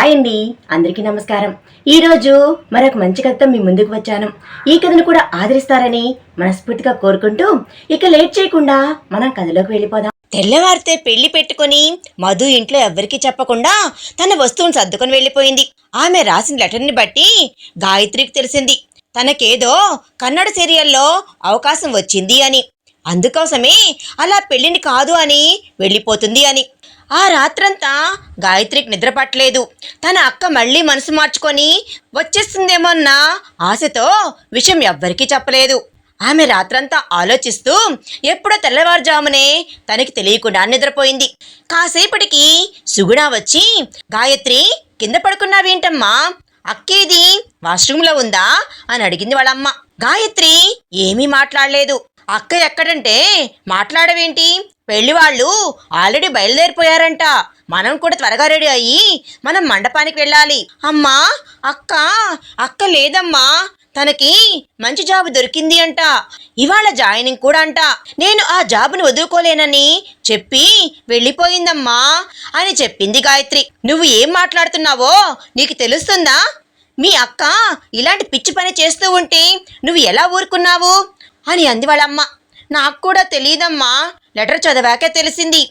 Hi అండి, అందరికీ నమస్కారం. ఈరోజు మరొక మంచి కథతో మీ ముందుకు వచ్చాను. ఈ కథను కూడా ఆదరిస్తారని మనస్ఫూర్తిగా కోరుకుంటూ ఇక లేట్ చేయకుండా మనం కథలోకి వెళ్ళిపోదాం. తెల్లవారితే పెళ్లి పెట్టుకుని మధు ఇంట్లో ఎవ్వరికీ చెప్పకుండా తన వస్తువును సర్దుకొని వెళ్ళిపోయింది. ఆమె రాసిన లెటర్ని బట్టి గాయత్రికి తెలిసింది తనకేదో కన్నడ సీరియల్లో అవకాశం వచ్చింది అని. అందుకోసమే అలా పెళ్లిని కాదు అని వెళ్ళిపోతుంది అని. ఆ రాత్రంతా గాయత్రికి నిద్ర పట్టలేదు. తన అక్క మళ్ళీ మనసు మార్చుకొని వచ్చేస్తుందేమోన్న ఆశతో విషయం ఎవ్వరికీ చెప్పలేదు. ఆమె రాత్రంతా ఆలోచిస్తూ ఎప్పుడో తెల్లవారుజామునే తనకి తెలియకుండా నిద్రపోయింది. కాసేపటికి సుగుణ వచ్చి, గాయత్రి కింద పడుకున్నావేంటమ్మా, అక్కేది వాష్రూమ్లో ఉందా అని అడిగింది వాళ్ళమ్మ. గాయత్రి ఏమీ మాట్లాడలేదు. అక్క ఎక్కడంటే మాట్లాడవేంటి, పెళ్లి వాళ్ళు ఆల్రెడీ బయలుదేరిపోయారంట, మనం కూడా త్వరగా రెడీ అయ్యి మనం మండపానికి వెళ్ళాలి. అమ్మా, అక్క లేదమ్మా, తనకి మంచి జాబ్ దొరికింది అంట, ఇవాళ జాయినింగ్ కూడా అంట, నేను ఆ జాబ్ని వదులుకోలేనని చెప్పి వెళ్ళిపోయిందమ్మా అని చెప్పింది గాయత్రి. నువ్వు ఏం మాట్లాడుతున్నావో నీకు తెలుస్తుందా? మీ అక్క ఇలాంటి పిచ్చి పని చేస్తూ ఉంటే నువ్వు ఎలా ఊరుకున్నావు అని అంది వాళ్ళమ్మ. నాకు కూడా తెలియదమ్మా, లెటర్ చదివాకే తెలిసింది.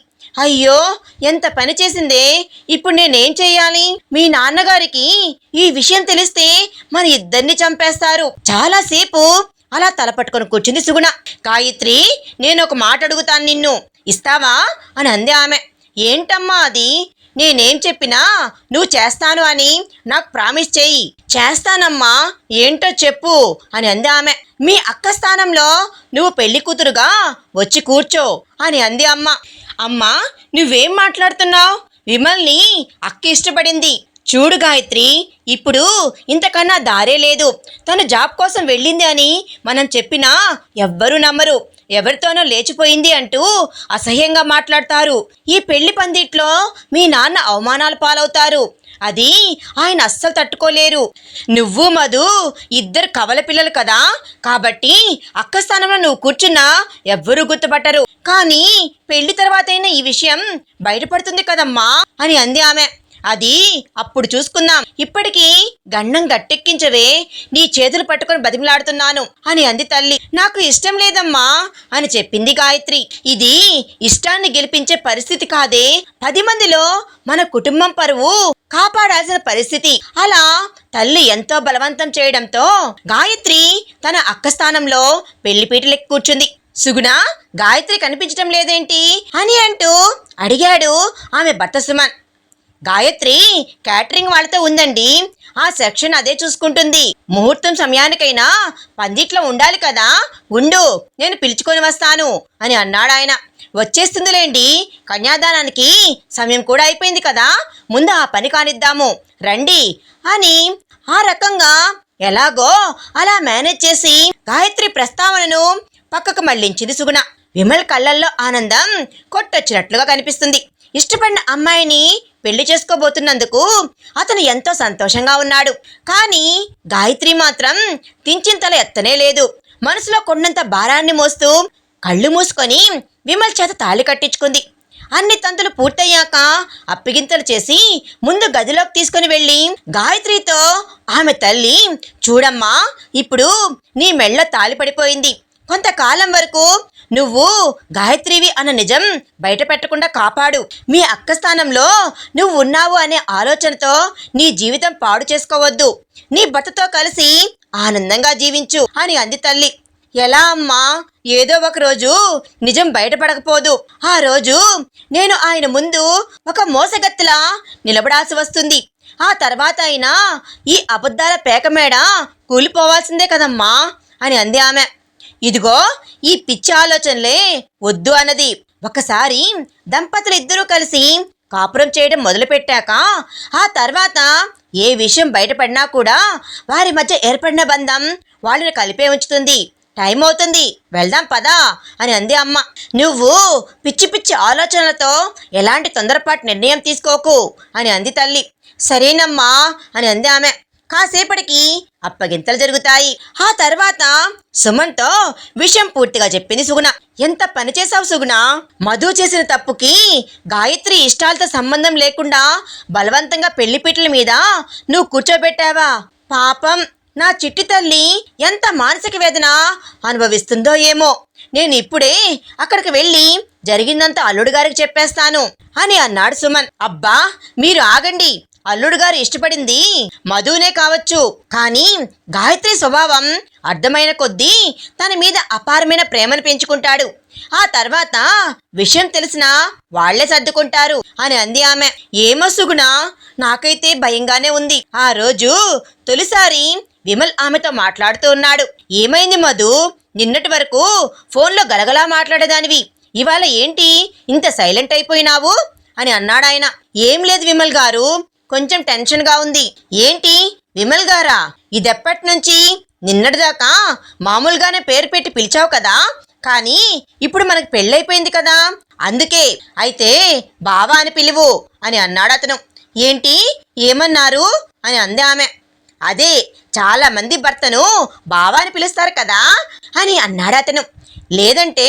అయ్యో, ఎంత పని చేసిందే, ఇప్పుడు నేనేం చెయ్యాలి? మీ నాన్నగారికి ఈ విషయం తెలిస్తే మన ఇద్దరిని చంపేస్తారు. చాలాసేపు అలా తలపట్టుకొని కూర్చుంది సుగుణ. గాయత్రి, నేను ఒక మాట అడుగుతాను, నిన్ను ఇస్తావా అని అంది ఆమె. ఏంటమ్మా అది? నేనేం చెప్పినా నువ్వు చేస్తాను అని నాకు ప్రామిస్ చేయి. చేస్తానమ్మా, ఏంటో చెప్పు అని అంది ఆమె. మీ అక్క స్థానంలో నువ్వు పెళ్లి కూతురుగా వచ్చి కూర్చో అని అంది అమ్మ. అమ్మా, నువ్వేం మాట్లాడుతున్నావు? విమల్ని అక్క ఇష్టపడింది. చూడు గాయత్రి, ఇప్పుడు ఇంతకన్నా దారే లేదు. తను జాబ్ కోసం వెళ్ళింది అని మనం చెప్పినా ఎవ్వరూ నమ్మరు. ఎవరితోనో లేచిపోయింది అంటూ అసహ్యంగా మాట్లాడతారు. ఈ పెళ్లి పందిట్లో మీ నాన్న అవమానాలు పాలవుతారు. అది ఆయన అస్సలు తట్టుకోలేరు. నువ్వు మధు ఇద్దరు కవల పిల్లలు కదా, కాబట్టి అక్క స్థానంలో నువ్వు కూర్చున్నా ఎవ్వరూ గుర్తుపట్టరు. కానీ పెళ్లి తర్వాతైనా ఈ విషయం బయటపడుతుంది కదమ్మా అని అంది ఆమె. అది అప్పుడు చూసుకుందాం, ఇప్పటికీ గండం గట్టెక్కించవే, నీ చేతులు పట్టుకొని బతిమలాడుతున్నాను అని అంది తల్లి. నాకు ఇష్టం లేదమ్మా అని చెప్పింది గాయత్రి. ఇది ఇష్టాన్ని గెలిపించే పరిస్థితి కాదే, 10 మందిలో మన కుటుంబం పరువు కాపాడాల్సిన పరిస్థితి. అలా తల్లి ఎంతో బలవంతం చేయడంతో గాయత్రి తన అక్క స్థానంలో పెళ్లిపీటలెక్కి కూర్చుంది. సుగుణ, గాయత్రి కనిపించడం లేదేంటి అని అంటూ అడిగాడు ఆమె భర్త సుమన్. గాయత్రి క్యాటరింగ్ వాళ్ళతో ఉందండి, ఆ సెక్షన్ అదే చూసుకుంటుంది. ముహూర్తం సమయానికైనా పందిట్లో ఉండాలి కదా, ఉండు, నేను పిలుచుకొని వస్తాను అని అన్నాడు ఆయన. వచ్చేస్తుందిలేండి, కన్యాదానానికి సమయం కూడా అయిపోయింది కదా, ముందు ఆ పని కానిద్దాము, రండి అని ఆ రకంగా ఎలాగో అలా మేనేజ్ చేసి గాయత్రి ప్రస్తావనను పక్కకు మళ్లించింది సుగుణ. విమల్ కళ్ళల్లో ఆనందం కొట్టొచ్చినట్లుగా కనిపిస్తుంది. ఇష్టపడిన అమ్మాయిని పెళ్లి చేసుకోబోతున్నందుకు అతను ఎంతో సంతోషంగా ఉన్నాడు. కానీ గాయత్రి మాత్రం కించింతల ఎత్తనే లేదు. మనసులో కొండంత భారాన్ని మోస్తూ కళ్ళు మూసుకొని విమల్ చేత తాళి కట్టించుకుంది. అన్ని తంతులు పూర్తయ్యాక అప్పిగింతలు చేసి ముందు గదిలోకి తీసుకుని వెళ్ళి గాయత్రితో ఆమె తల్లి, చూడమ్మా, ఇప్పుడు నీ మెళ్ళ తాళి పడిపోయింది. కొంతకాలం వరకు నువ్వు గాయత్రివి అన్న నిజం బయట పెట్టకుండా కాపాడు. మీ అక్క స్థానంలో నువ్వు ఉన్నావు అనే ఆలోచనతో నీ జీవితం పాడు చేసుకోవద్దు. నీ భర్తతో కలిసి ఆనందంగా జీవించు అని అంది తల్లి. ఎలా అమ్మా? ఏదో ఒక రోజు నిజం బయటపడకపోదు. ఆ రోజు నేను ఆయన ముందు ఒక మోసగత్తిలా నిలబడాల్సి వస్తుంది. ఆ తర్వాత అయినా ఈ అబద్ధాల పేకమేడ కూలిపోవాల్సిందే కదమ్మా అని అంది ఆమె. ఇదిగో, ఈ పిచ్చి ఆలోచనలే వద్దు అన్నది. ఒకసారి దంపతులు ఇద్దరూ కలిసి కాపురం చేయడం మొదలుపెట్టాక ఆ తర్వాత ఏ విషయం బయటపడినా కూడా వారి మధ్య ఏర్పడిన బంధం వాళ్ళని కలిపే ఉంచుతుంది. టైం అవుతుంది, వెళ్దాం పదా అని అంది అమ్మ. నువ్వు పిచ్చి పిచ్చి ఆలోచనలతో ఎలాంటి తొందరపాటు నిర్ణయం తీసుకోకు అని అంది తల్లి. సరేనమ్మా అని అంది ఆమె. కాసేపటికి అప్పగింతలు జరుగుతాయి. ఆ తర్వాత సుమన్తో విషయం పూర్తిగా చెప్పింది సుగుణ. ఎంత పని చేసావు సుగుణ, మధు చేసిన తప్పుకి గాయత్రి ఇష్టాలతో సంబంధం లేకుండా బలవంతంగా పెళ్లిపీటల మీద నువ్వు కూర్చోబెట్టావా? పాపం నా చిట్టి తల్లి ఎంత మానసిక వేదన అనుభవిస్తుందో ఏమో. నేను ఇప్పుడే అక్కడికి వెళ్ళి జరిగిందంతా అల్లుడు గారికి చెప్పేస్తాను అని అన్నాడు సుమన్. అబ్బా మీరు ఆగండి, అల్లుడు గారు ఇష్టపడింది మధునే కావచ్చు, కానీ గాయత్రి స్వభావం అర్థమైన కొద్దీ తన మీద అపారమైన ప్రేమను పెంచుకుంటాడు. ఆ తర్వాత విషయం తెలిసినా వాళ్లే సర్దుకుంటారు అని అంది ఆమె. ఏమో సుగుణ, నాకైతే భయంగానే ఉంది. ఆ రోజు తొలిసారి విమల్ ఆమెతో మాట్లాడుతూ ఉన్నాడు. ఏమైంది మధు, నిన్నటి వరకు ఫోన్లో గలగలా మాట్లాడేదానివి, ఇవాళ ఏంటి ఇంత సైలెంట్ అయిపోయినావు అని అన్నాడు ఆయన. ఏం లేదు విమల్ గారు, కొంచెం టెన్షన్గా ఉంది. ఏంటి విమల్ గారా, ఇదెప్పటి నుంచి? నిన్నటిదాకా మామూలుగానే పేరు పెట్టి పిలిచావు కదా, కానీ ఇప్పుడు మనకు పెళ్ళైపోయింది కదా, అందుకే. అయితే బావా అని పిలువు అని అన్నాడు అతను. ఏంటి ఏమన్నారు అని అంది ఆమె. అదే చాలా మంది భర్తను బావా అని పిలుస్తారు కదా అని అన్నాడు అతను. లేదంటే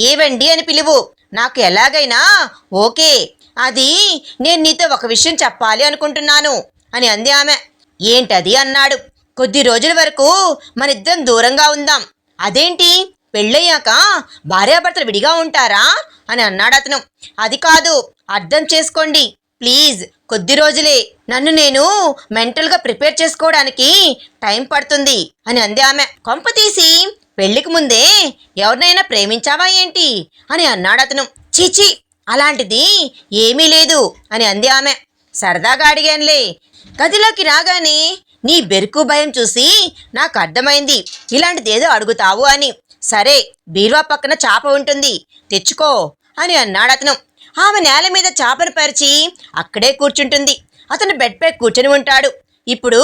ఏవండి అని పిలువు, నాకు ఎలాగైనా ఓకే. అది నేను నీతో ఒక విషయం చెప్పాలి అనుకుంటున్నాను అని అంది ఆమె. ఏంటది అన్నాడు. కొద్ది రోజుల వరకు మనిద్దరం దూరంగా ఉందాం. అదేంటి, పెళ్ళయ్యాక భార్యాభర్తలు విడిగా ఉంటారా అని అన్నాడు అతను. అది కాదు, అర్థం చేసుకోండి ప్లీజ్, కొద్ది రోజులే, నన్ను నేను మెంటల్గా ప్రిపేర్ చేసుకోవడానికి టైం పడుతుంది అని అంది ఆమె. కొంప తీసి పెళ్లికి ముందే ఎవరినైనా ప్రేమించావా ఏంటి అని అన్నాడు అతను. చీచి, అలాంటిది ఏమీ లేదు అని అంది ఆమె. సరదాగా అడిగానులే. గదిలోకి రాగానే నీ బెరుకు భయం చూసి నాకు అర్థమైంది ఇలాంటిదేదో అడుగుతావు అని. సరే, బీరువా పక్కన చాప ఉంటుంది, తెచ్చుకో అని అన్నాడు అతను. ఆమె నేల మీద చాపను పరిచి అక్కడే కూర్చుంటుంది. అతను బెడ్పై కూర్చొని ఉంటాడు. ఇప్పుడు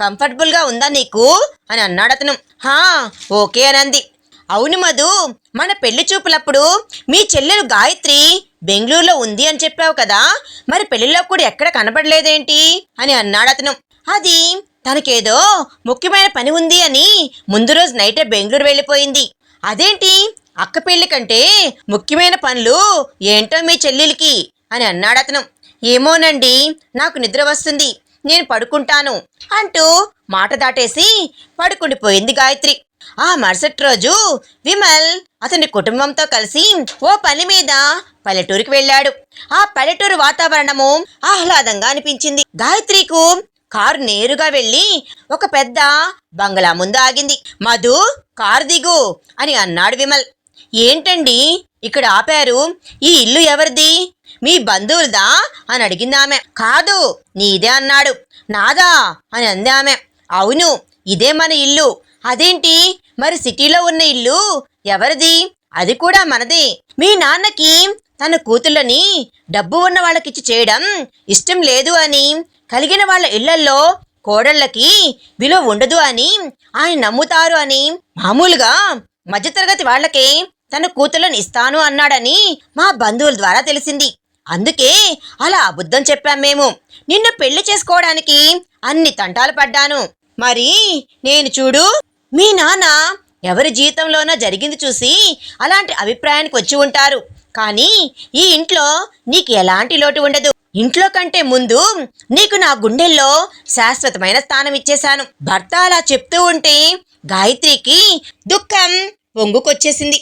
కంఫర్టబుల్గా ఉందా నీకు అని అన్నాడు అతను. హా ఓకే అని అంది. అవును మధు, మన పెళ్లి చూపులప్పుడు మీ చెల్లెలు గాయత్రి బెంగళూరులో ఉంది అని చెప్పావు కదా, మరి పెళ్లిలో కూడా ఎక్కడ కనబడలేదేంటి అని అన్నాడు అతను. అది తనకేదో ముఖ్యమైన పని ఉంది అని ముందు రోజు నైటే బెంగళూరు వెళ్ళిపోయింది. అదేంటి, అక్క పెళ్లి కంటే ముఖ్యమైన పనులు ఏంటో మీ చెల్లెలికి అని అన్నాడు అతను. ఏమోనండి, నాకు నిద్ర వస్తుంది, నేను పడుకుంటాను అంటూ మాట దాటేసి పడుకుండిపోయింది గాయత్రి. ఆ మరుసటి రోజు విమల్ అతని కుటుంబంతో కలిసి ఓ పని మీద పల్లెటూరుకి వెళ్ళాడు. ఆ పల్లెటూరు వాతావరణము ఆహ్లాదంగా అనిపించింది. గాయత్రికి కారు నేరుగా వెళ్ళి ఒక పెద్ద బంగ్లా ముందు ఆగింది. మధు, కారు దిగు అని అన్నాడు విమల్. ఏంటండి ఇక్కడ ఆపారు, ఈ ఇల్లు ఎవరిది, మీ బంధువులదా అని అడిగింది ఆమె. కాదు, నీదే అన్నాడు. నాదా అని అంది ఆమె. అవును, ఇదే మన ఇల్లు. అదేంటి, మరి సిటీలో ఉన్న ఇల్లు ఎవరిది? అది కూడా మనదే. మీ నాన్నకి తన కూతుళ్ళని డబ్బు ఉన్న వాళ్ళకిచ్చి చేయడం ఇష్టం లేదు అని, కలిగిన వాళ్ళ ఇళ్లల్లో కోడళ్ళకి విలువ ఉండదు అని ఆయన నమ్ముతారు అని, మామూలుగా మధ్యతరగతి వాళ్ళకే తన కూతుళ్ళని ఇస్తాను అన్నాడని మా బంధువుల ద్వారా తెలిసింది. అందుకే అలా అబద్ధం చెప్పాం మేము. నిన్ను పెళ్లి చేసుకోవడానికి అన్ని తంటాలు పడ్డాను. మరి నేను చూడు, మీ నాన్న ఎవరి జీవితంలోనో జరిగింది చూసి అలాంటి అభిప్రాయానికి వచ్చి ఉంటారు. కానీ ఈ ఇంట్లో నీకు ఎలాంటి లోటు ఉండదు. ఇంట్లో కంటే ముందు నీకు నా గుండెల్లో శాశ్వతమైన స్థానం ఇచ్చేశాను. భర్త అలా చెప్తూ ఉంటే గాయత్రికి దుఃఖం పొంగుకొచ్చేసింది.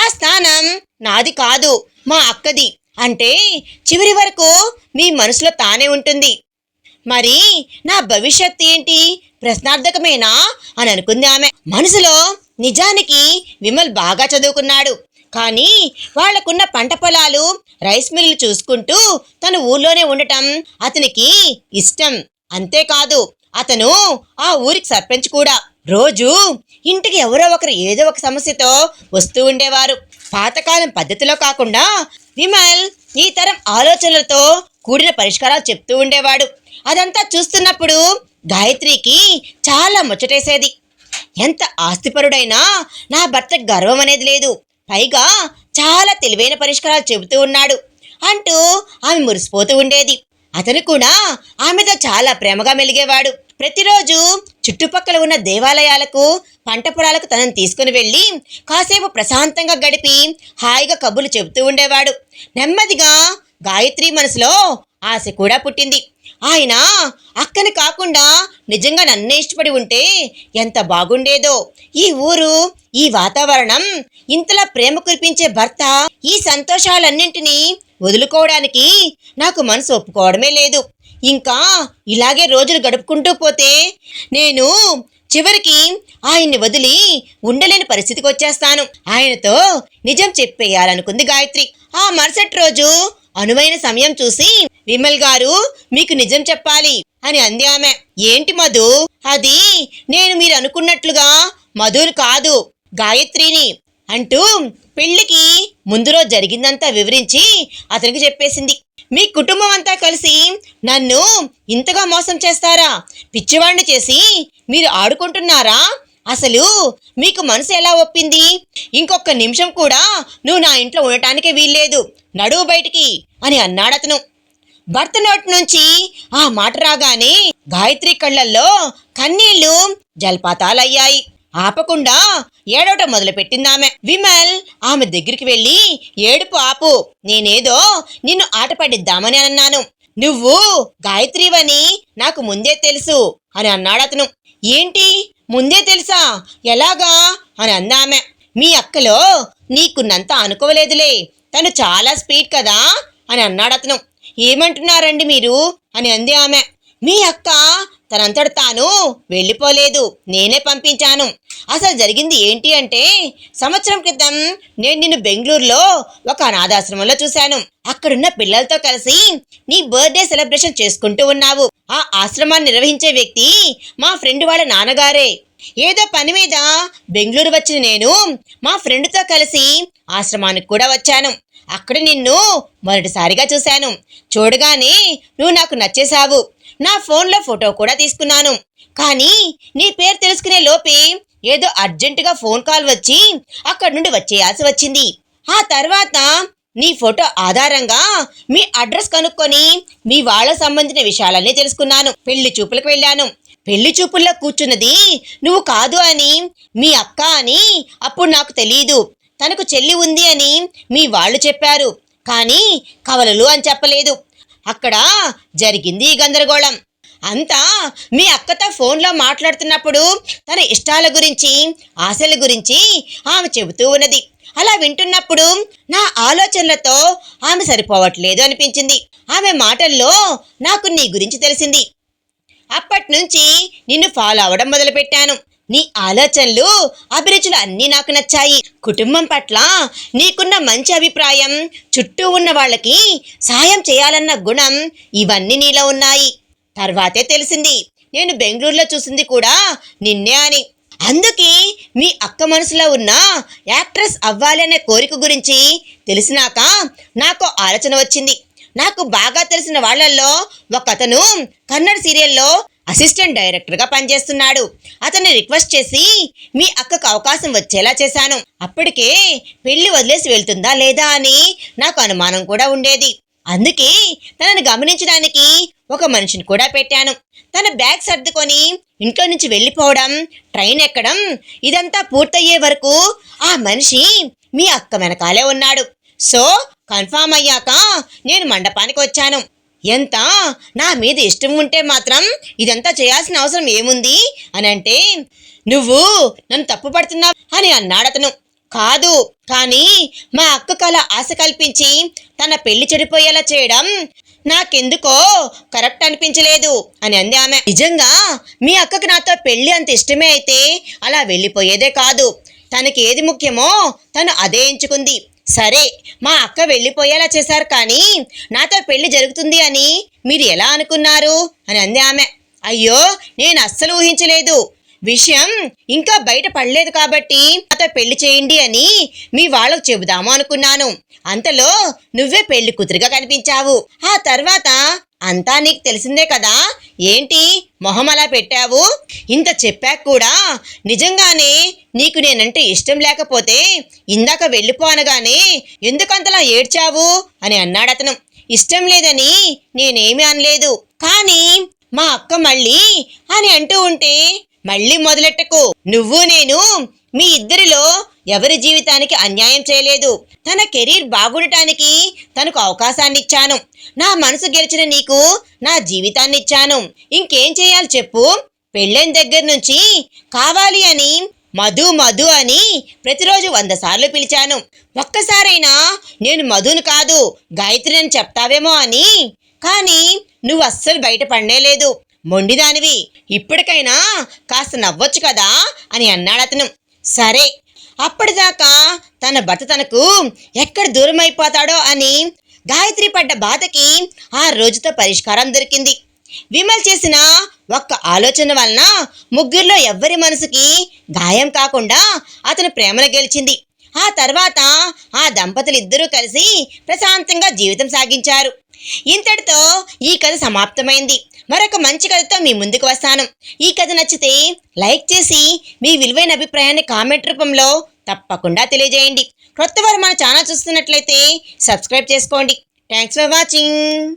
ఆ స్థానం నాది కాదు, మా అక్కది అంటే చివరి వరకు మీ మనసులో తానే ఉంటుంది. మరి నా భవిష్యత్ ఏంటి, ప్రశ్నార్థకమేనా అని అనుకుంది ఆమె మనసులో. నిజానికి విమల్ బాగా చదువుకున్నాడు, కానీ వాళ్లకున్న పంట పొలాలు, రైస్ మిల్లు చూసుకుంటూ తను ఊర్లోనే ఉండటం అతనికి ఇష్టం. అంతేకాదు, అతను ఆ ఊరికి సర్పంచ్ కూడా. రోజు ఇంటికి ఎవరో ఒకరు ఏదో ఒక సమస్యతో వస్తూ ఉండేవారు. పాతకాలం పద్ధతిలో కాకుండా విమల్ ఈ తరం ఆలోచనలతో కూడిన పరిష్కారాలు చెప్తూ ఉండేవాడు. అదంతా చూస్తున్నప్పుడు గాయత్రికి చాలా ముచ్చటేసేది. ఎంత ఆస్తిపరుడైనా నా భర్తకు గర్వం అనేది లేదు, పైగా చాలా తెలివైన పరిష్కారాలు చెబుతూ ఉన్నాడు అంటూ ఆమె మురిసిపోతూ ఉండేది. అతను కూడా ఆమెతో చాలా ప్రేమగా మెలిగేవాడు. ప్రతిరోజు చుట్టుపక్కల ఉన్న దేవాలయాలకు, పంట పొలాలకు తనని తీసుకుని వెళ్ళి కాసేపు ప్రశాంతంగా గడిపి హాయిగా కబుర్లు చెబుతూ ఉండేవాడు. నెమ్మదిగా గాయత్రి మనసులో ఆశ కూడా పుట్టింది. ఆయన అక్కని కాకుండా నిజంగా నన్నే ఇష్టపడి ఉంటే ఎంత బాగుండేదో. ఈ ఊరు, ఈ వాతావరణం, ఇంతలా ప్రేమ కురిపించే భర్త, ఈ సంతోషాలన్నింటినీ వదులుకోవడానికి నాకు మనసు ఒప్పుకోవడమే లేదు. ఇంకా ఇలాగే రోజులు గడుపుకుంటూ పోతే నేను చివరికి ఆయన్ని వదిలి ఉండలేని పరిస్థితికి వచ్చేస్తాను. ఆయనతో నిజం చెప్పేయాలనుకుంది గాయత్రి. ఆ మరుసటి రోజు అనువైన సమయం చూసి, విమల్ గారు, మీకు నిజం చెప్పాలి అని అంది ఆమె. ఏంటి మధు? అది నేను మీరు అనుకున్నట్లుగా మధుని కాదు, గాయత్రిని అంటూ పెళ్లికి ముందు రోజు జరిగిందంతా వివరించి అతనికి చెప్పేసింది. మీ కుటుంబం అంతా కలిసి నన్ను ఇంతగా మోసం చేస్తారా? పిచ్చివాణ్ణి చేసి మీరు ఆడుకుంటున్నారా? అసలు మీకు మనసు ఎలా ఒప్పింది? ఇంకొక నిమిషం కూడా నువ్వు నా ఇంట్లో ఉండటానికే వీల్లేదు, నడువు బయటికి అని అన్నాడతను. భర్త నోటి నుంచి ఆ మాట రాగానే గాయత్రి కళ్ళల్లో కన్నీళ్లు జలపాతాలయ్యాయి. ఆపకుండా ఏడవటం మొదలుపెట్టిందామె. విమల్ ఆమె దగ్గరికి వెళ్ళి, ఏడుపు ఆపు, నేనేదో నిన్ను ఆట పడిద్దామని అన్నాను. నువ్వు గాయత్రివని నాకు ముందే తెలుసు అని అన్నాడతను. ఏంటి, ముందే తెలుసా? ఎలాగా అని అందామె. మీ అక్కలో నీకున్నంత అనుకోవలేదులే, తను చాలా స్పీడ్ కదా అని అన్నాడతను. ఏమంటున్నారండి మీరు అని అంది ఆమె. మీ అక్క తనంతట తాను వెళ్ళిపోలేదు, నేనే పంపించాను. అసలు జరిగింది ఏంటి అంటే, సంవత్సరం క్రితం నేను నిన్ను బెంగళూరులో ఒక అనాథాశ్రమంలో చూశాను. అక్కడున్న పిల్లలతో కలిసి నీ బర్త్డే సెలబ్రేషన్ చేసుకుంటూ ఉన్నావు. ఆ ఆశ్రమాన్ని నిర్వహించే వ్యక్తి మా ఫ్రెండ్ వాళ్ళ నాన్నగారే. ఏదో పని మీద బెంగళూరు వచ్చిన నేను మా ఫ్రెండ్తో కలిసి ఆశ్రమానికి కూడా వచ్చాను. అక్కడ నిన్ను మొదటిసారిగా చూశాను. చూడగానే నువ్వు నాకు నచ్చేశావు. నా ఫోన్లో ఫోటో కూడా తీసుకున్నాను. కానీ నీ పేరు తెలుసుకునే లోపే ఏదో అర్జెంటుగా ఫోన్ కాల్ వచ్చి అక్కడి నుండి వచ్చేయాల్సి వచ్చింది. ఆ తర్వాత నీ ఫోటో ఆధారంగా మీ అడ్రస్ కనుక్కొని మీ వాళ్ళకు సంబంధించిన విషయాలన్నీ తెలుసుకున్నాను. పెళ్లి చూపులకు వెళ్ళాను. పెళ్లి చూపుల్లో కూర్చున్నది నువ్వు కాదు అని, మీ అక్క అని అప్పుడు నాకు తెలీదు. తనకు చెల్లి ఉంది అని మీ వాళ్ళు చెప్పారు, కానీ కవలలు అని చెప్పలేదు. అక్కడ జరిగింది గందరగోళం అంతా. మీ అక్కతో ఫోన్లో మాట్లాడుతున్నప్పుడు తన ఇష్టాల గురించి, ఆశల గురించి ఆమె చెబుతూ ఉన్నది. అలా వింటున్నప్పుడు నా ఆలోచనలతో ఆమె సరిపోవట్లేదు అనిపించింది. ఆమె మాటల్లో నాకు నీ గురించి తెలిసింది. అప్పటి నుంచి నిన్ను ఫాలో అవడం మొదలుపెట్టాను. నీ ఆలోచనలు, అభిరుచులు అన్నీ నాకు నచ్చాయి. కుటుంబం పట్ల నీకున్న మంచి అభిప్రాయం, చుట్టూ ఉన్న వాళ్ళకి సాయం చేయాలన్న గుణం, ఇవన్నీ నీలో ఉన్నాయి. తర్వాతే తెలిసింది నేను బెంగళూరులో చూసింది కూడా నిన్నే అని. అందుకే మీ అక్క మనసులో ఉన్న యాక్ట్రెస్ అవ్వాలి అనే కోరిక గురించి తెలిసినాక నాకు ఆలోచన వచ్చింది. నాకు బాగా తెలిసిన వాళ్లల్లో ఒకతను కన్నడ సీరియల్లో అసిస్టెంట్ డైరెక్టర్గా పనిచేస్తున్నాడు. అతన్ని రిక్వెస్ట్ చేసి మీ అక్కకు అవకాశం వచ్చేలా చేశాను. అప్పటికే పెళ్లి వదిలేసి వెళ్తుందా లేదా అని నాకు అనుమానం కూడా ఉండేది. అందుకే తనని గమనించడానికి ఒక మనిషిని కూడా పెట్టాను. తన బ్యాగ్ సర్దుకొని ఇంట్లో నుంచి వెళ్ళిపోవడం, ట్రైన్ ఎక్కడం, ఇదంతా పూర్తయ్యే వరకు ఆ మనిషి మీ అక్క వెనకాలే ఉన్నాడు. సో కన్ఫామ్ అయ్యాక నేను మండపానికి వచ్చాను. ఎంత నా మీద ఇష్టం ఉంటే మాత్రం ఇదంతా చేయాల్సిన అవసరం ఏముంది అని అంటే, నువ్వు నన్ను తప్పు పడుతున్నావు అని అన్నాడతను. కాదు, కానీ మా అక్క కల ఆశ కల్పించి తన పెళ్లి చెడిపోయేలా చేయడం నాకెందుకో కరెక్ట్ అనిపించలేదు అని అంది ఆమె. నిజంగా మీ అక్కకి నాతో పెళ్లి అంత ఇష్టమే అయితే అలా వెళ్ళిపోయేదే కాదు. తనకి ఏది ముఖ్యమో తను అదే ఎంచుకుంది. సరే, మా అక్క వెళ్ళిపోయేలా చేశారు, కానీ నాతో పెళ్లి జరుగుతుంది అని మీరు ఎలా అనుకున్నారు అని అంది ఆమె. అయ్యో, నేను అస్సలు ఊహించలేదు. విషయం ఇంకా బయట పడలేదు కాబట్టి నాతో పెళ్లి చేయండి అని మీ వాళ్ళకు చెబుదాము అనుకున్నాను. అంతలో నువ్వే పెళ్లి కూతురుగా కనిపించావు. ఆ తర్వాత అంతా నీకు తెలిసిందే కదా. ఏంటి మొహం అలా పెట్టావు? ఇంత చెప్పాక కూడా నిజంగానే నీకు నేనంటే ఇష్టం లేకపోతే ఇందాక వెళ్ళిపో అనగానే ఎందుకంతలా ఏడ్చావు అని అన్నాడతను. ఇష్టం లేదని నేనేమీ అనలేదు, కానీ మా అక్క మళ్ళీ అని అంటూ ఉంటే మళ్ళీ మొదలెట్టకు. నువ్వు నేను మీ ఇద్దరిలో ఎవరి జీవితానికి అన్యాయం చేయలేదు. తన కెరీర్ బాగుండటానికి తనకు అవకాశాన్ని ఇచ్చాను. నా మనసు గెలిచిన నీకు నా జీవితాన్ని ఇచ్చాను. ఇంకేం చేయాలి చెప్పు? పెళ్ళైన దగ్గర నుంచి కావాలి అని మధు మధు అని ప్రతిరోజు 100 సార్లు పిలిచాను. ఒక్కసారైనా నేను మధును కాదు గాయత్రి అని చెప్తావేమో అని. కానీ నువ్వు అస్సలు బయటపడనేలేదు. మొండిదానివి. ఇప్పటికైనా కాస్త నవ్వొచ్చు కదా అని అన్నాడు అతను. సరే. అప్పటిదాకా తన భర్త తనకు ఎక్కడ దూరం అయిపోతాడో అని గాయత్రి పడ్డ బాధకి ఆ రోజుతో పరిష్కారం దొరికింది. విమల్ చేసిన ఒక్క ఆలోచన వలన ముగ్గురిలో ఎవ్వరి మనసుకి గాయం కాకుండా అతని ప్రేమను గెలిచింది. ఆ తర్వాత ఆ దంపతులు ఇద్దరూ కలిసి ప్రశాంతంగా జీవితం సాగించారు. ఇంతటితో ఈ కథ సమాప్తమైంది. మరొక మంచి కథతో మీ ముందుకు వస్తాను. ఈ కథ నచ్చితే లైక్ చేసి మీ విలువైన అభిప్రాయాన్ని కామెంట్ రూపంలో తప్పకుండా తెలియజేయండి. కొత్తవారు మన ఛానల్ చూస్తున్నట్లయితే సబ్స్క్రైబ్ చేసుకోండి. Thanks for watching.